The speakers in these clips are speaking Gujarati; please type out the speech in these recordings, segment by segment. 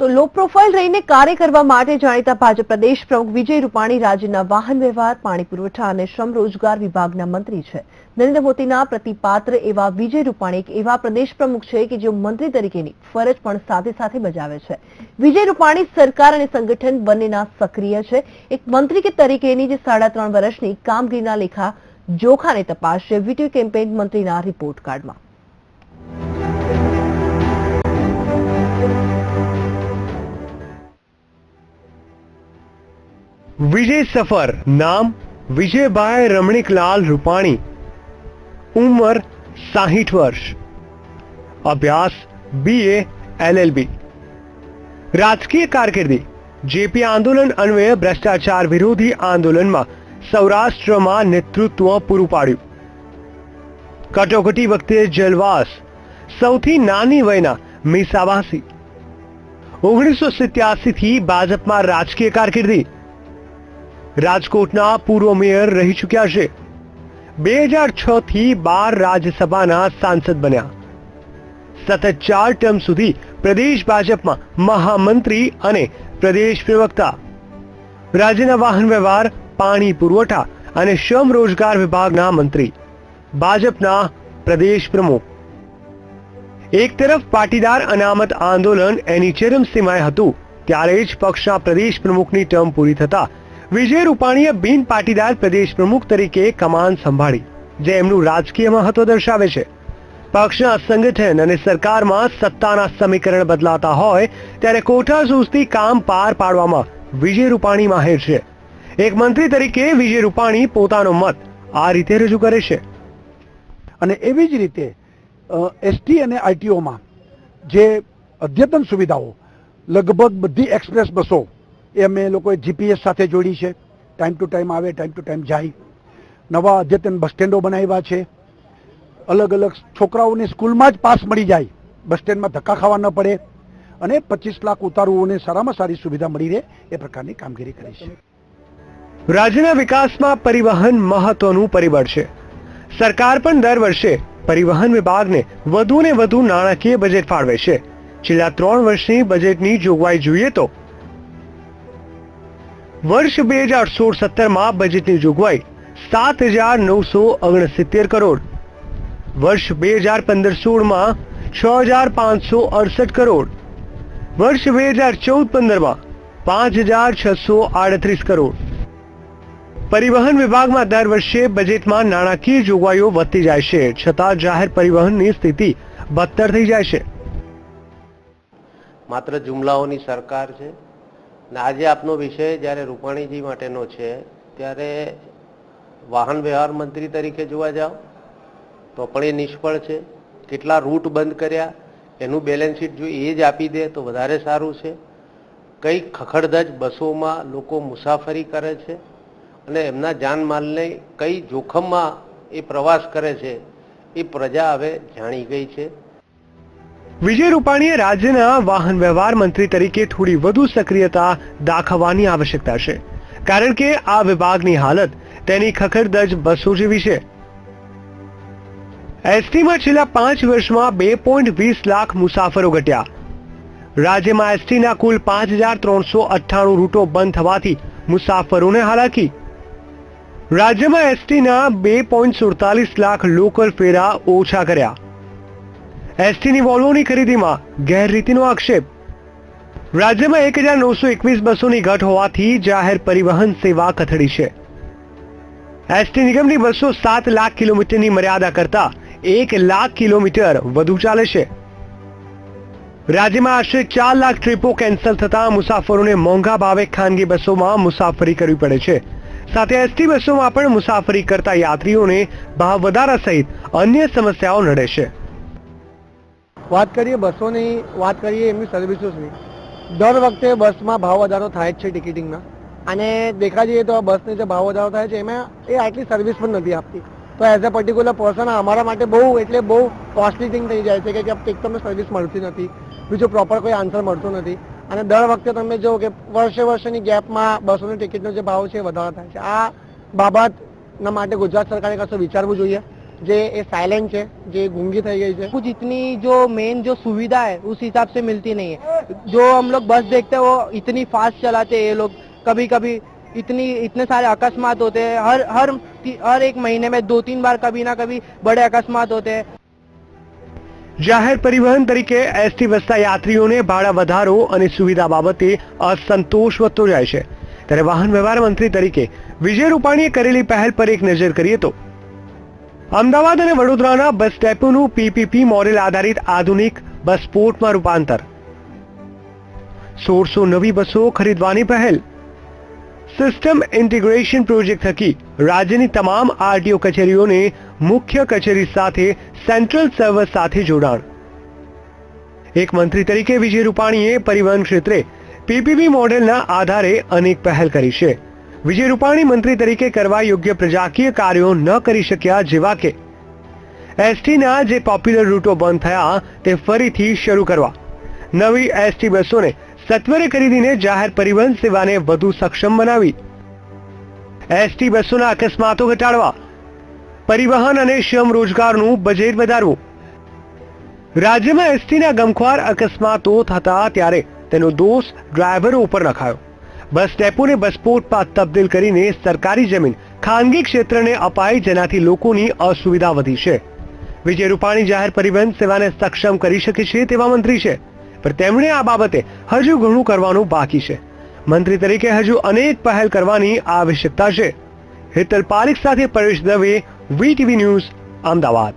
તો લો પ્રોફાઇલ રહીને કાર્ય કરવા માટે જાણીતા ભાજપ પ્રદેશ પ્રમુખ વિજય રૂપાણી રાજ્યના વાહન વ્યવહાર, પાણી પુરવઠા અને શ્રમ રોજગાર વિભાગના મંત્રી છે. નરેન્દ્ર મોદીના પ્રતિપાત્ર એવા વિજય રૂપાણી એક એવા પ્રદેશ પ્રમુખ છે કે જેઓ મંત્રી તરીકેની ફરજ પણ સાથે સાથે બજાવે છે. વિજય રૂપાણી સરકાર અને સંગઠન બંનેના સક્રિય છે. એક મંત્રી કે તરીકેની જે 3.5 વર્ષની કામગીરીના લેખા જોખાને તપાસશે વીટીયુ કેમ્પેઇન મંત્રીના રિપોર્ટ કાર્ડમાં. विजय सफर नाम विजयभाई रमणीकलाल रूपाणी, उम्र 60 वर्ष, अभ्यास BA LLB, राजकीय कारकिर्दी जेपी आंदोलन अन्वये भ्रष्टाचार विरोधी आंदोलन में सौराष्ट्र में नेतृत्व पूरुं पाड्युं. कटोकटी वखते जेलवास, सौथी नानी वयना मीसावासी. 1987 थी भाजपा राजकीय कारकिर्दी. राजकोटना पूर्व मेयर रही चुक्या छे. 2006 थी 12 राज्यसभाना सांसद बन्या. सतत 4 टर्म सुधी प्रदेश भाजपा महामंत्री अने प्रदेश प्रवक्ता. राज्यना वाहन व्यवहार, पाणी पुरवठा अने श्रम रोजगार विभागना मंत्री. भाजपना प्रदेश प्रमुख. एक तरफ पाटीदार अनामत आंदोलन एनी चरमसीमाए हतुं त्यारे ज पक्षना प्रदेश प्रमुखनी टर्म पूरी थता विजय रूपाणीए बिन पाटीदार प्रदेश प्रमुख तरीके कमान संभाળી, જે એમનું રાજકીય મહત્વ દર્શાવે છે. પક્ષના સંગઠન અને સરકારમાં સત્તાના સમીકરણ બદલાતા હોય ત્યારે કોઠા સૂઝથી કામ પાર પાડવામાં વિજય રૂપાણી માહેર છે. એક મંત્રી તરીકે વિજય રૂપાણી પોતાનો મત આ રીતે રજૂ કરે છે. અને એવી જ રીતે એસટી અને આરટીઓમાં જે અદ્યતન સુવિધાઓ લગભગ બધી એક્સપ્રેસ બસો એ અમે લોકોએ જીપીએસ સાથે જોડી છે. ટાઈમ ટુ ટાઈમ આવે, ટાઈમ ટુ ટાઈમ જાય. નવા અદ્યતન બસ સ્ટેન્ડો બનાવ્યા છે. અલગ અલગ છોકરાઓને સ્કૂલમાં જ પાસ મળી જાય, બસ સ્ટેન્ડમાં ધક્કા ખાવા ન પડે અને 25 લાખ ઉતારુઓને સારામાં સારી સુવિધા મળી રહે એ પ્રકારની કામગીરી કરી છે. રાજ્યના વિકાસમાં પરિવહન મહત્વનું પરિબળ છે. સરકાર પણ દર વર્ષે પરિવહન વિભાગને વધુને વધુ નાણાકીય બજેટ ફાળવે છે. છેલ્લા 3 વર્ષની બજેટની જોગવાઈ જોઈએ તો वर्ष 2016-17 में बजेटनी जोगवाई 7,969 करोड़, वर्ष 2015-16 में 6,568 करोड़, वर्ष 2014-15 में 5,638 करोड़. परिवहन विभाग में दर वर्षे बजेट में नाणाकीय जोगवाईओ वधती जाय छे, छतां जाहेर परिवहननी स्थिति बदतर थई जाय छे. मात्र जुमलाओनी सरकार छे. आज आपनो विषय जयरे रूपाणीजी माटेनो छे त्यारे वाहन व्यवहार मंत्री तरीके जोवा जाओ तो पण ए निष्फळ छे. केटला रूट बंद कर्या एनुं बेलेन्स शीट जो ए ज आपी दे तो वधारे सारुं छे. कई खखड़धज बसोमां लोको मुसाफरी करे छे अने एमना जानमालने कई जोखममां ए प्रवास करे छे ए प्रजा हवे जाणी गई छे. विजय रूपाणीए राज्यना वाहन व्यवहार मंत्री तरीके थोड़ी वधु सक्रियता दाखवવાની आवश्यकता છે, કારણ કે આ વિભાગની હાલત તેની ખખડધજ બસો જેવી છે. એસટીમાં છેલ્લા 5 વર્ષમાં 2.20 લાખ મુસાફરો ઘટ્યા. રાજ્યમાં એસટીના કુલ 5,398 રૂટો બંધ થવાથી મુસાફરોને હાલાકી. રાજ્યમાં એસટીના 2.47 લાખ લોકલ ફેરા ઓછા કર્યા. एसटी वोल्वोनी खरीदी में गैररीतिनो आक्षेप. राज्य में 1,921 बसों घट होवाथी जाहेर परिवहन सेवा कथड़ी है. एसटी निगम की बसों 7 लाख किलोमीटर की मर्यादा करता 1 लाख किलोमीटर वधु चाले छे. राज्य में आश्रे 4 लाख ट्रीपो केन्सल थता मुसाफरों ने मोंघा भावे खानगी बसों में मुसाफरी करवी पड़े छे. साथ एसटी बसों में पण मुसाफरी करता यात्रीओं ने भाव वधारा सहित अन्य समस्याओं नड़े छे. વાત કરીએ બસોની, વાત કરીએ એમની સર્વિસીસની, દર વખતે બસમાં ભાવ વધારો થાય જ છે ટિકિટિંગમાં. અને દેખા જઈએ તો બસની જે ભાવ વધારો થાય છે એમાં એ આટલી સર્વિસ પણ નથી આપતી. તો એઝ અ પર્ટિક્યુલર પર્સન અમારા માટે બહુ એટલે બહુ કોસ્ટલી થિંગ થઈ જાય છે કે એક તમને સર્વિસ મળતી નથી, બીજો પ્રોપર કોઈ આન્સર મળતો નથી. અને દર વખતે તમે જો કે વર્ષની ગેપમાં બસોની ટિકિટનો જે ભાવ છે વધારો થાય છે. આ બાબતના માટે ગુજરાત સરકારે કશું વિચારવું જોઈએ. जे ये साइलेंट है, जे गूंगी થઈ गई है, कुछ इतनी जो मेन जो सुविधा है उस हिसाब से मिलती नहीं है। जो हम लोग बस देखते हैं वो इतनी फास्ट चलाते हैं ये लोग, कभी कभी इतने सारे अकस्मात होते हैं, हर एक महीने में 2-3 बार कभी ना कभी बड़े अकस्मात होते हैं। જાહેર પરિવહન તરીકે એસટી બસના યાત્રીઓને ભાડા વધારો અને સુવિધા બાબતે અસંતોષ વધતો જાય છે, ત્યારે વાહન વ્યવહાર મંત્રી તરીકે વિજય રૂપાણીએ કરેલી પહેલ પર એક નજર કરીએ તો અમદાવાદ અને વડોદરાના બસ ડેપોનું પીપીપી મોડેલ આધારિત આધુનિક બસ પોર્ટમાં રૂપાંતર, 1600 નવી બસો ખરીદવાની પહેલ, સિસ્ટમ ઇન્ટિગ્રેશન પ્રોજેક્ટ થકી રાજ્યની તમામ આરટીઓ કચેરીઓને મુખ્ય કચેરી સાથે સેન્ટ્રલ સર્વર સાથે જોડાણ. એક મંત્રી તરીકે વિજય રૂપાણીએ પરિવહન ક્ષેત્રે પીપીપી મોડેલના આધારે અનેક પહેલ કરી છે. વિજય રૂપાણી મંત્રી તરીકે કરવા યોગ્ય પ્રજાકીય કાર્યો ન કરી શક્યા, જેવા કે એસટીના જે પોપ્યુલર રૂટો બંધ થયા તે ફરીથી શરૂ કરવા, નવી એસટી બસોને સત્વરે ખરીદીને જાહેર પરિવહન સેવાને વધુ સક્ષમ બનાવી, એસટી બસોના અકસ્માતો ઘટાડવા, પરિવહન અને શ્રમ રોજગારનું બજેટ વધારવું. રાજ્યમાં એસટીના ગમખ્વાર અકસ્માતો થતા ત્યારે તેનો દોષ ડ્રાઈવરો ઉપર નખાયો. બસ ડેપોને બસપોર્ટમાં તબદીલ કરીને સરકારી જમીન ખાનગી ક્ષેત્રને અપાઈ, જેનાથી લોકોની અસુવિધા વધી છે. વિજય રૂપાણી જાહેર પરિવહન સેવાને સક્ષમ કરી શકે છે તેવા મંત્રી છે, પણ તેમણે આ બાબતે હજુ ઘણું કરવાનું બાકી છે. મંત્રી તરીકે હજુ અનેક પહેલ કરવાની આવશ્યકતા છે. હેતલ પારેખ સાથે પરેશ દવે, વીટીવી ન્યૂઝ, અમદાવાદ.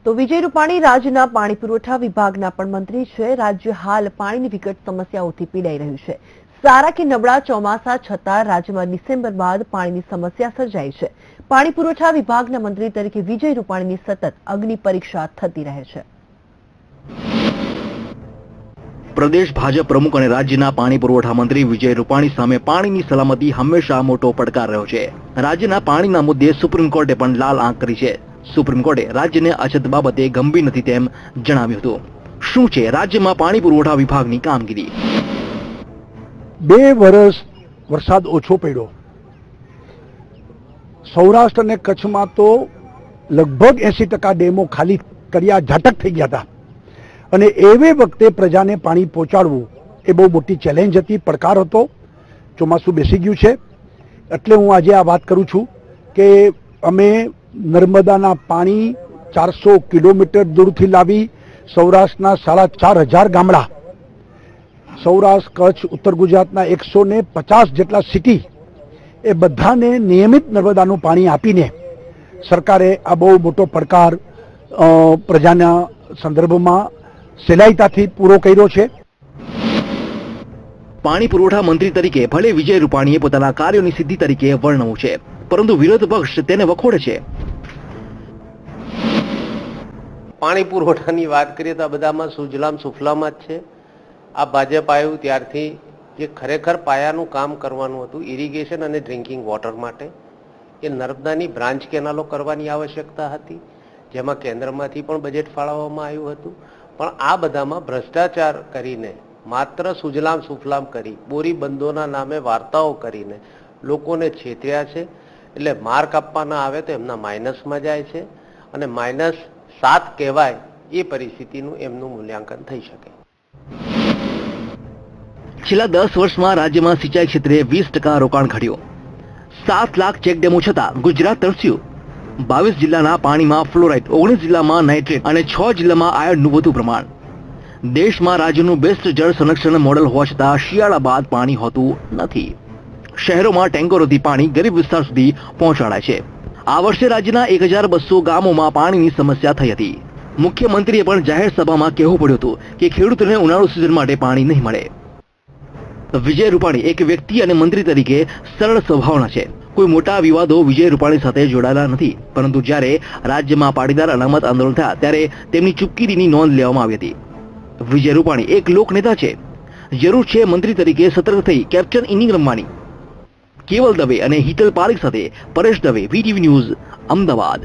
તો વિજય રૂપાણી રાજ્યના પાણી પુરવઠા વિભાગના પણ મંત્રી છે. રાજ્ય હાલ પાણીની વિકટ સમસ્યાઓથી પીડાઈ રહ્યું છે. સારા કે નબળા ચોમાસા છતાં રાજ્યમાં ડિસેમ્બર બાદ પાણીની સમસ્યા સર્જાઈ છે. પાણી પુરવઠા વિભાગના મંત્રી તરીકે વિજય રૂપાણીની સતત અગ્નિ પરીક્ષા થતી રહે છે. પ્રદેશ ભાજપ પ્રમુખ અને રાજ્યના પાણી પુરવઠા મંત્રી વિજય રૂપાણી સામે પાણીની સલામતી હંમેશા મોટો પડકાર રહ્યો છે. રાજ્યના પાણીના મુદ્દે સુપ્રીમ કોર્ટે પણ લાલ આંખ કરી છે. સુપ્રીમ કોર્ટે રાજ્યને અછત બાબતે ગંભીર નથી તેમ જણાવ્યું હતું. શું છે રાજ્યમાં પાણી પુરવઠા વિભાગની કામગીરી? 2 વર્ષ વરસાદ ઓછો પડ્યો. સૌરાષ્ટ્ર અને કચ્છમાં તો લગભગ 80% ડેમો ખાલી કર્યા ઝાટક થઈ ગયા હતા, અને એવે વખતે પ્રજાને પાણી પહોંચાડવું એ બહુ મોટી ચેલેન્જ હતી, પડકાર હતો. ચોમાસું બેસી ગયું છે, એટલે હું આજે આ વાત કરું છું કે અમે નર્મદાના પાણી 400 કિલોમીટર દૂરથી લાવી સૌરાષ્ટ્રના 4,500 ગામડા, સૌરાષ્ટ્ર, કચ્છ, ઉત્તર ગુજરાતના 150 જેટલા સિટી, એ બધાને નિયમિત નર્મદાનું પાણી આપીને સરકારે આ બહુ મોટો પડકાર પ્રજાના સંદર્ભમાં સહેલાઈતાથી પૂરો કર્યો છે. પાણી પુરવઠા મંત્રી તરીકે ભલે વિજય રૂપાણીએ પોતાના કાર્યોની સિદ્ધિ તરીકે વર્ણવ્યું છે, પરંતુ વિરોધ પક્ષ તેને વખોડે છે. પાણી પુરવઠાની વાત કરીએ તો આ બધામાં સુજલામ સુફલામ જ છે. આ ભાજપ આવ્યું ત્યારથી જે ખરેખર પાયાનું કામ કરવાનું હતું ઇરિગેશન અને ડ્રિંકિંગ વોટર માટે, એ નર્મદાની બ્રાન્ચ કેનાલો કરવાની આવશ્યકતા હતી, જેમાં કેન્દ્રમાંથી પણ બજેટ ફાળવવામાં આવ્યું હતું. પણ આ બધામાં ભ્રષ્ટાચાર કરીને, માત્ર સુજલામ સુફલામ કરી, બોરી બંધોના નામે વાર્તાઓ કરીને લોકોને છેતર્યા છે. એટલે માર્ક આપવાના આવે તો એમના માઇનસમાં જાય છે, અને -7 કહેવાય એ પરિસ્થિતિનું એમનું મૂલ્યાંકન થઈ શકે. છેલ્લા 10 વર્ષમાં રાજ્યમાં સિંચાઈ ક્ષેત્રે 20% રોકાણ ઘટ્યું. 7 લાખ ચેકડેમો છતાં ગુજરાત તરસ્યું. 22 જિલ્લાના પાણીમાં ફ્લોરાઇડ, 19 જિલ્લામાં નાઇટ્રેટ અને 6 જિલ્લામાં આયર્નનું વધુ પ્રમાણ. દેશમાં રાજ્યનું બેસ્ટ જળ સંરક્ષણ મોડેલ હોવા છતાં શિયાળા બાદ પાણી હોતું નથી. શહેરોમાં ટેન્કરોથી પાણી ગરીબ વિસ્તાર સુધી પહોંચાડાય છે. આ વર્ષે રાજ્યના 1200 ગામોમાં પાણીની સમસ્યા થઈ હતી. મુખ્યમંત્રીએ પણ જાહેર સભામાં કહેવું પડ્યું હતું કે ખેડૂતોને ઉનાળુ સિઝન માટે પાણી નહીં મળે. વિજય રૂપાણી એક વ્યક્તિ અને મંત્રી તરીકે સરળ સ્વભાવના છે. કોઈ મોટા વિવાદો વિજય રૂપાણી સાથે જોડાયેલા નથી, પરંતુ જ્યારે રાજ્યમાં પાટીદાર અનામત આંદોલન થયા ત્યારે તેમની ચૂપકીદીની નોંધ લેવામાં આવી હતી. વિજય રૂપાણી એક લોકનેતા છે. જરૂર છે મંત્રી તરીકે સતર્ક થઈ કેપ્ટન ઇનિંગ રમવાની. કેવલ દવે અને હિતલ પારેખ સાથે પરેશ દવે, વીટીવી ન્યૂઝ, અમદાવાદ.